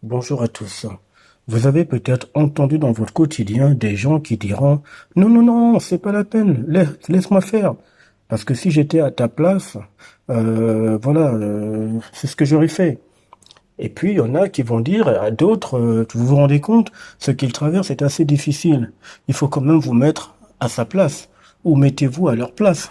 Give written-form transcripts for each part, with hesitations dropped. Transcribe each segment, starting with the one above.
Bonjour à tous. Vous avez peut-être entendu dans votre quotidien des gens qui diront non, non, non, c'est pas la peine, laisse-moi faire. Parce que si j'étais à ta place, voilà, c'est ce que j'aurais fait. Et puis il y en a qui vont dire à d'autres, vous vous rendez compte, ce qu'ils traversent est assez difficile. Il faut quand même vous mettre à sa place, ou mettez-vous à leur place.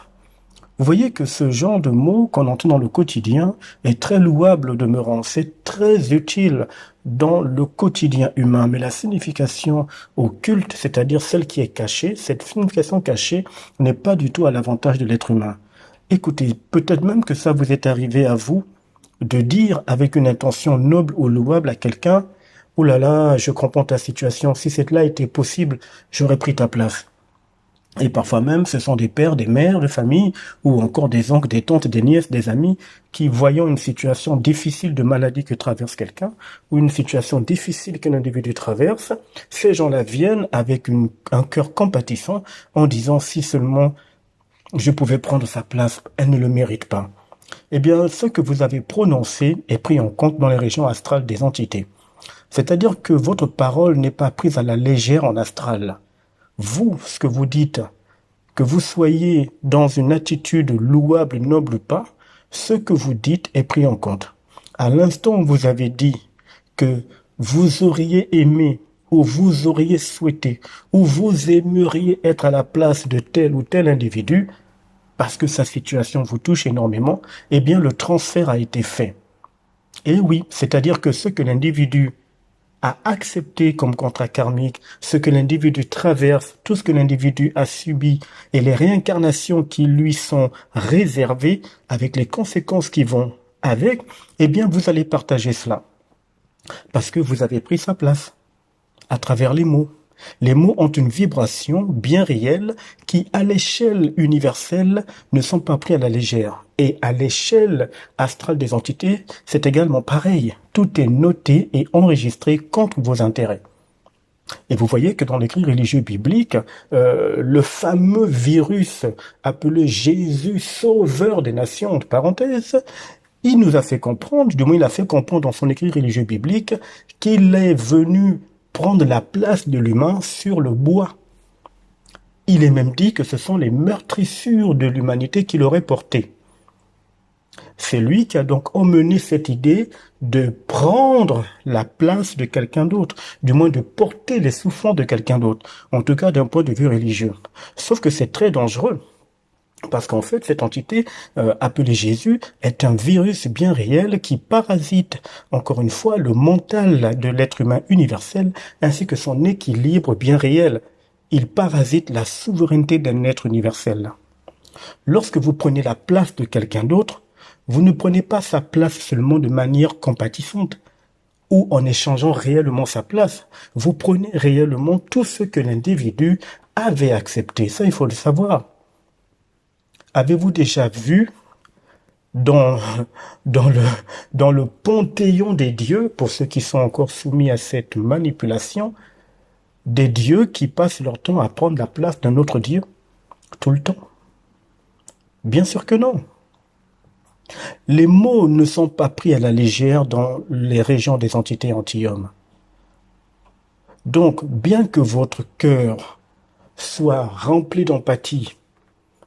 Vous voyez que ce genre de mots qu'on entend dans le quotidien est très louable au demeurant. C'est très utile dans le quotidien humain. Mais la signification occulte, c'est-à-dire celle qui est cachée, cette signification cachée n'est pas du tout à l'avantage de l'être humain. Écoutez, peut-être même que ça vous est arrivé à vous de dire avec une intention noble ou louable à quelqu'un, « Oh là là, je comprends ta situation. Si cela était possible, j'aurais pris ta place. » Et parfois même, ce sont des pères, des mères de famille, ou encore des oncles, des tantes, des nièces, des amis, qui, voyant une situation difficile de maladie que traverse quelqu'un, ou une situation difficile qu'un individu traverse, ces gens-là viennent avec un cœur compatissant en disant si seulement je pouvais prendre sa place, elle ne le mérite pas. Eh bien, ce que vous avez prononcé est pris en compte dans les régions astrales des entités. C'est-à-dire que votre parole n'est pas prise à la légère en astral. Vous, ce que vous dites, que vous soyez dans une attitude louable, noble ou pas, ce que vous dites est pris en compte. À l'instant où vous avez dit que vous auriez aimé ou vous auriez souhaité ou vous aimeriez être à la place de tel ou tel individu, parce que sa situation vous touche énormément, eh bien le transfert a été fait. Et oui, c'est-à-dire que ce que l'individu à accepter comme contrat karmique ce que l'individu traverse, tout ce que l'individu a subi et les réincarnations qui lui sont réservées avec les conséquences qui vont avec, eh bien vous allez partager cela. Parce que vous avez pris sa place à travers les mots. Les mots ont une vibration bien réelle qui, à l'échelle universelle, ne sont pas pris à la légère. Et à l'échelle astrale des entités, c'est également pareil. Tout est noté et enregistré contre vos intérêts. Et vous voyez que dans l'écrit religieux biblique, le fameux virus appelé Jésus sauveur des nations, entre parenthèses, il nous a fait comprendre, du moins il a fait comprendre dans son écrit religieux biblique, qu'il est venu prendre la place de l'humain sur le bois. Il est même dit que ce sont les meurtrissures de l'humanité qui l'auraient porté. C'est lui qui a donc emmené cette idée de prendre la place de quelqu'un d'autre, du moins de porter les souffrances de quelqu'un d'autre, en tout cas d'un point de vue religieux. Sauf que c'est très dangereux. Parce qu'en fait, cette entité appelée Jésus est un virus bien réel qui parasite, encore une fois, le mental de l'être humain universel ainsi que son équilibre bien réel. Il parasite la souveraineté d'un être universel. Lorsque vous prenez la place de quelqu'un d'autre, vous ne prenez pas sa place seulement de manière compatissante ou en échangeant réellement sa place. Vous prenez réellement tout ce que l'individu avait accepté. Ça, il faut le savoir. Avez-vous déjà vu dans, dans le panthéon des dieux, pour ceux qui sont encore soumis à cette manipulation, des dieux qui passent leur temps à prendre la place d'un autre dieu tout le temps? Bien sûr que non. Les mots ne sont pas pris à la légère dans les régions des entités anti-hommes. Donc, bien que votre cœur soit rempli d'empathie,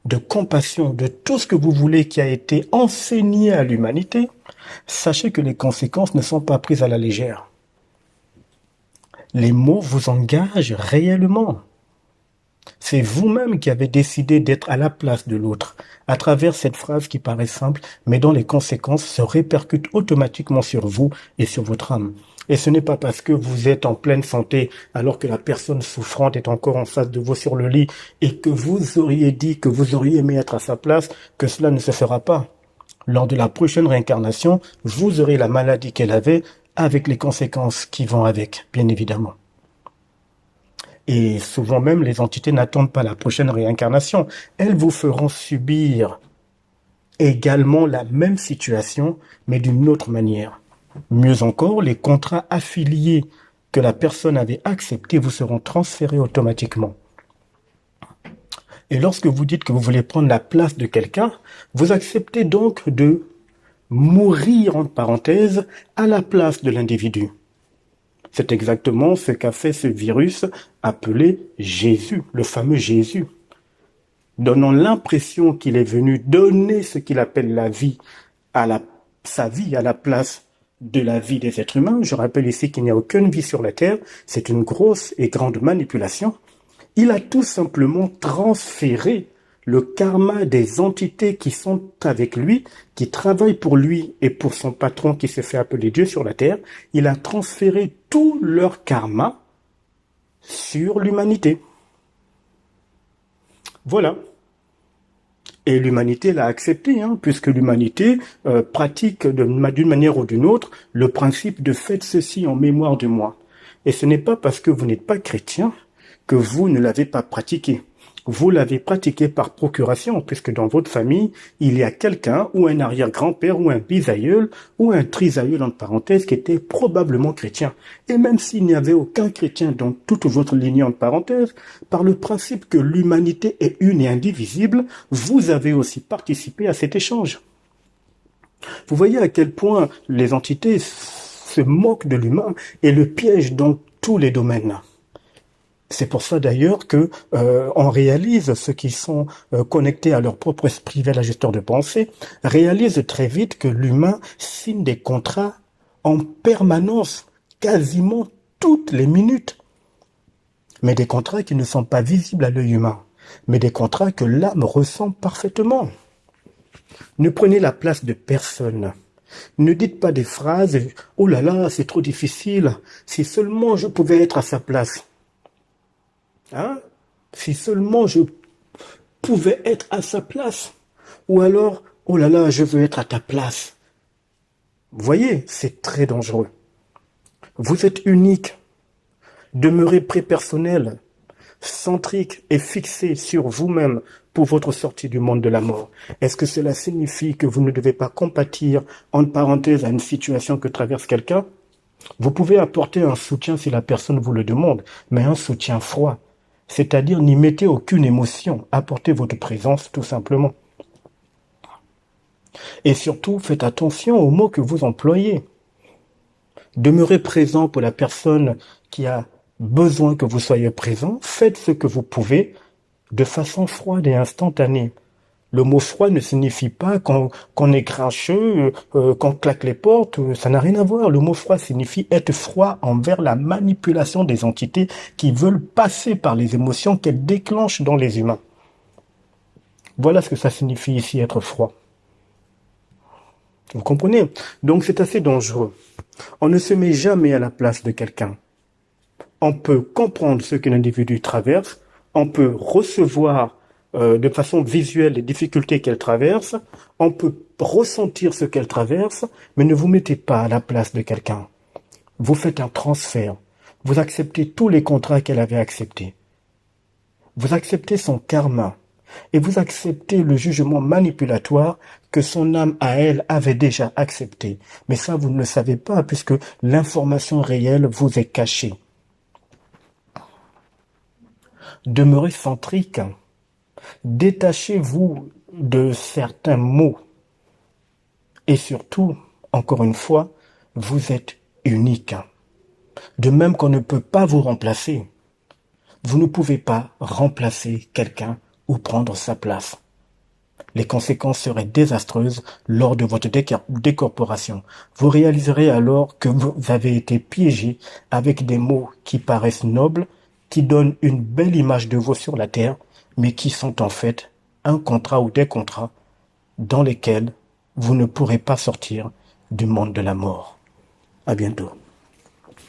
de compassion, de tout ce que vous voulez qui a été enseigné à l'humanité, sachez que les conséquences ne sont pas prises à la légère. Les mots vous engagent réellement. C'est vous-même qui avez décidé d'être à la place de l'autre, à travers cette phrase qui paraît simple, mais dont les conséquences se répercutent automatiquement sur vous et sur votre âme. Et ce n'est pas parce que vous êtes en pleine santé, alors que la personne souffrante est encore en face de vous sur le lit, et que vous auriez dit que vous auriez aimé être à sa place, que cela ne se fera pas. Lors de la prochaine réincarnation, vous aurez la maladie qu'elle avait, avec les conséquences qui vont avec, bien évidemment. Et souvent même, les entités n'attendent pas la prochaine réincarnation. Elles vous feront subir également la même situation, mais d'une autre manière. Mieux encore, les contrats affiliés que la personne avait acceptés vous seront transférés automatiquement. Et lorsque vous dites que vous voulez prendre la place de quelqu'un, vous acceptez donc de mourir, entre parenthèses, à la place de l'individu. C'est exactement ce qu'a fait ce virus appelé Jésus, le fameux Jésus, donnant l'impression qu'il est venu donner ce qu'il appelle la vie sa vie à la place de la vie des êtres humains. Je rappelle ici qu'il n'y a aucune vie sur la Terre. C'est une grosse et grande manipulation. Il a tout simplement transféré le karma des entités qui sont avec lui, qui travaillent pour lui et pour son patron qui se fait appeler Dieu sur la terre. Il a transféré tout leur karma sur l'humanité. Voilà. Et l'humanité l'a accepté, puisque l'humanité pratique d'une manière ou d'une autre le principe de faites ceci en mémoire de moi. Et ce n'est pas parce que vous n'êtes pas chrétien que vous ne l'avez pas pratiqué. Vous l'avez pratiqué par procuration, puisque dans votre famille, il y a quelqu'un, ou un arrière-grand-père, ou un bisaïeul, ou un trisaïeul, entre parenthèses, qui était probablement chrétien. Et même s'il n'y avait aucun chrétien dans toute votre lignée, entre parenthèses, par le principe que l'humanité est une et indivisible, vous avez aussi participé à cet échange. Vous voyez à quel point les entités se moquent de l'humain et le piègent dans tous les domaines. C'est pour ça d'ailleurs que on réalise, ceux qui sont connectés à leur propre esprit vers la gestion de pensée, réalisent très vite que l'humain signe des contrats en permanence, quasiment toutes les minutes. Mais des contrats qui ne sont pas visibles à l'œil humain, mais des contrats que l'âme ressent parfaitement. Ne prenez la place de personne. Ne dites pas des phrases « Oh là là, c'est trop difficile, si seulement je pouvais être à sa place ». Si seulement je pouvais être à sa place. Ou alors, oh là là, je veux être à ta place. Vous voyez, c'est très dangereux. Vous êtes unique. Demeurez prépersonnel, centrique et fixé sur vous-même pour votre sortie du monde de la mort. Est-ce que cela signifie que vous ne devez pas compatir, entre parenthèses, à une situation que traverse quelqu'un? Vous pouvez apporter un soutien si la personne vous le demande, mais un soutien froid. C'est-à-dire n'y mettez aucune émotion, apportez votre présence tout simplement. Et surtout, faites attention aux mots que vous employez. Demeurez présent pour la personne qui a besoin que vous soyez présent. Faites ce que vous pouvez de façon froide et instantanée. Le mot froid ne signifie pas qu'on est grincheux, qu'on claque les portes, ça n'a rien à voir. Le mot froid signifie être froid envers la manipulation des entités qui veulent passer par les émotions qu'elles déclenchent dans les humains. Voilà ce que ça signifie ici, être froid. Vous comprenez? Donc c'est assez dangereux. On ne se met jamais à la place de quelqu'un. On peut comprendre ce qu'un individu traverse, on peut recevoir de façon visuelle les difficultés qu'elle traverse, on peut ressentir ce qu'elle traverse, mais ne vous mettez pas à la place de quelqu'un. Vous faites un transfert. Vous acceptez tous les contrats qu'elle avait acceptés. Vous acceptez son karma. Et vous acceptez le jugement manipulatoire que son âme à elle avait déjà accepté. Mais ça, vous ne le savez pas puisque l'information réelle vous est cachée. Demeurez centrique. Détachez-vous de certains mots. Et surtout, encore une fois, vous êtes unique. De même qu'on ne peut pas vous remplacer. Vous ne pouvez pas remplacer quelqu'un ou prendre sa place. Les conséquences seraient désastreuses lors de votre décorporation. Vous réaliserez alors que vous avez été piégé avec des mots qui paraissent nobles, qui donnent une belle image de vous sur la terre, mais qui sont en fait un contrat ou des contrats dans lesquels vous ne pourrez pas sortir du monde de la mort. À bientôt.